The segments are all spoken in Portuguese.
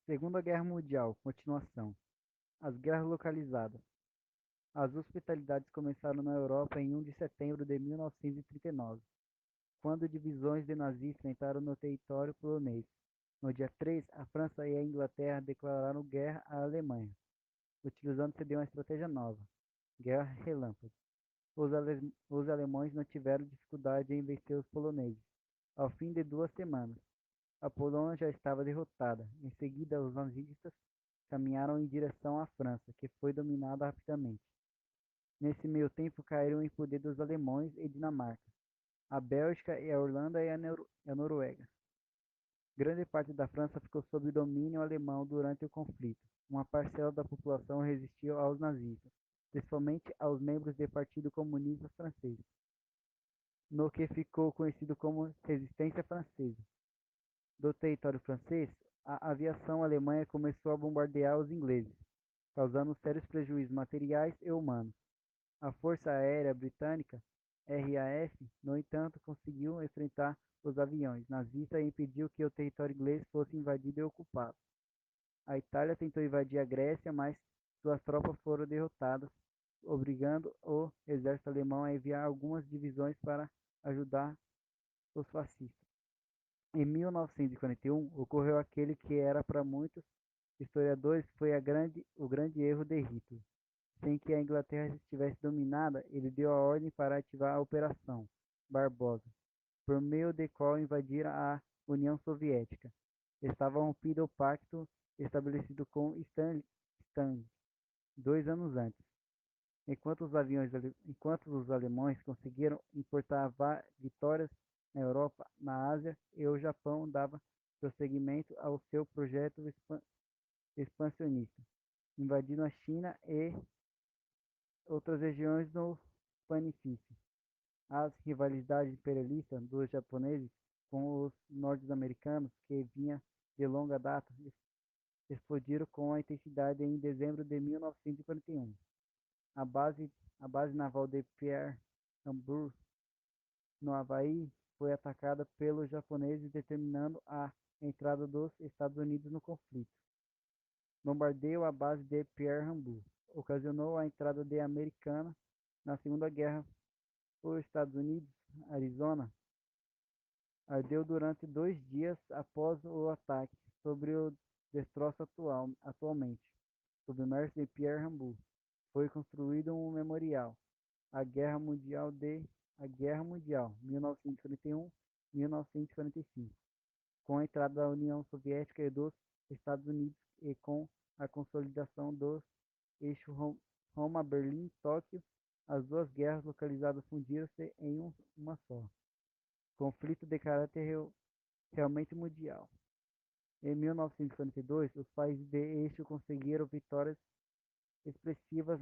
Segunda Guerra Mundial, continuação. As guerras localizadas. As hostilidades começaram na Europa em 1 de setembro de 1939, quando divisões de nazistas entraram no território polonês. No dia 3, a França e a Inglaterra declararam guerra à Alemanha, utilizando-se de uma estratégia nova, guerra relâmpago. Os alemães não tiveram dificuldade em vencer os poloneses. Ao fim de 2 semanas, a Polônia já estava derrotada. Em seguida, os nazistas caminharam em direção à França, que foi dominada rapidamente. Nesse meio tempo, caíram em poder dos alemães e Dinamarca, a Bélgica e a Holanda e a Noruega. Grande parte da França ficou sob domínio alemão durante o conflito. Uma parcela da população resistiu aos nazistas, principalmente aos membros do Partido Comunista Francês, no que ficou conhecido como Resistência Francesa. Do território francês, a aviação alemã começou a bombardear os ingleses, causando sérios prejuízos materiais e humanos. A Força Aérea Britânica, RAF, no entanto, conseguiu enfrentar os aviões nazistas e impediu que o território inglês fosse invadido e ocupado. A Itália tentou invadir a Grécia, mas suas tropas foram derrotadas, obrigando o exército alemão a enviar algumas divisões para ajudar os fascistas. Em 1941, ocorreu aquele que era para muitos historiadores foi o grande erro de Hitler. Sem que a Inglaterra estivesse dominada, ele deu a ordem para ativar a Operação Barbosa, por meio de qual invadira a União Soviética. Estava rompido o pacto estabelecido com Stalin 2 anos antes. Enquanto os alemães conseguiram importar vitórias na Europa, na Ásia e o Japão dava prosseguimento ao seu projeto expansionista, invadindo a China e outras regiões no Pacífico. As rivalidades imperialistas dos japoneses com os norte-americanos, que vinha de longa data, explodiram com a intensidade em dezembro de 1941. A base, a base naval de Pearl Harbor, no Havaí, foi atacada pelos japoneses, determinando a entrada dos Estados Unidos no conflito. Bombardeio à base de Pearl Harbor ocasionou a entrada de americana na Segunda Guerra. Os Estados Unidos, Arizona, ardeu durante 2 dias após o ataque sobre o destroço atualmente submerso em Pearl Harbor. Foi construído um memorial, a Guerra Mundial 1941-1945, com a entrada da União Soviética e dos Estados Unidos e com a consolidação dos eixos Roma, Berlim, Tóquio. As duas guerras localizadas fundiram-se em uma só. Conflito de caráter realmente mundial. Em 1942, os países de eixo conseguiram vitórias expressivas.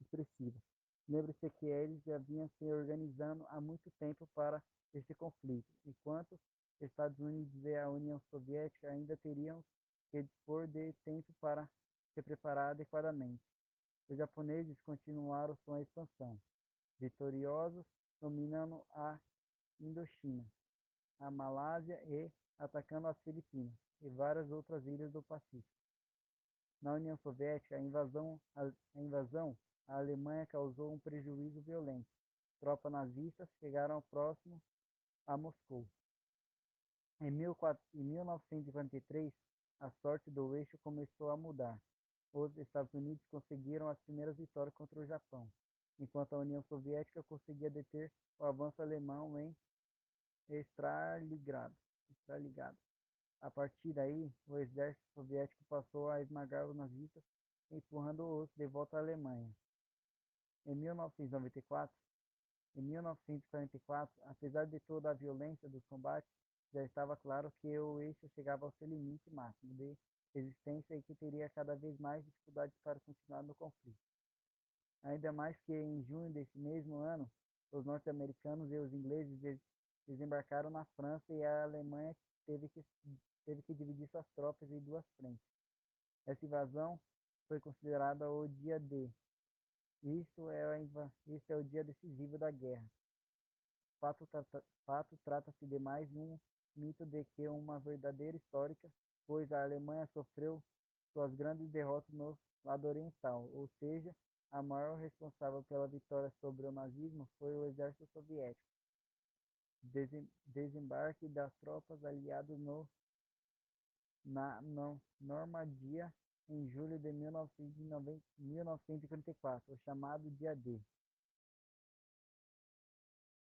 Expressivas. Lembre-se que eles já vinham se organizando há muito tempo para esse conflito, enquanto Estados Unidos e a União Soviética ainda teriam que dispor de tempo para se preparar adequadamente. Os japoneses continuaram sua expansão, vitoriosos, dominando a Indochina, a Malásia e atacando as Filipinas e várias outras ilhas do Pacífico. Na União Soviética, a Alemanha causou um prejuízo violento. Tropas nazistas chegaram próximo a Moscou. Em 1943, a sorte do eixo começou a mudar. Os Estados Unidos conseguiram as primeiras vitórias contra o Japão, enquanto a União Soviética conseguia deter o avanço alemão em Stalingrado. A partir daí, o exército soviético passou a esmagar os nazistas, empurrando-os de volta à Alemanha. Em 1994, em 1944, apesar de toda a violência dos combates, já estava claro que o eixo chegava ao seu limite máximo de resistência e que teria cada vez mais dificuldades para continuar no conflito. Ainda mais que em junho desse mesmo ano, os norte-americanos e os ingleses desembarcaram na França e a Alemanha teve que dividir suas tropas em duas frentes. Essa invasão foi considerada o dia D. Isso é o dia decisivo da guerra. Fato trata-se de mais um mito do que uma verdadeira histórica pois a Alemanha sofreu suas grandes derrotas no lado oriental, ou seja, a maior responsável pela vitória sobre o nazismo foi o exército soviético. Desembarque das tropas aliadas na Normandia em julho de 1944, o chamado Dia D.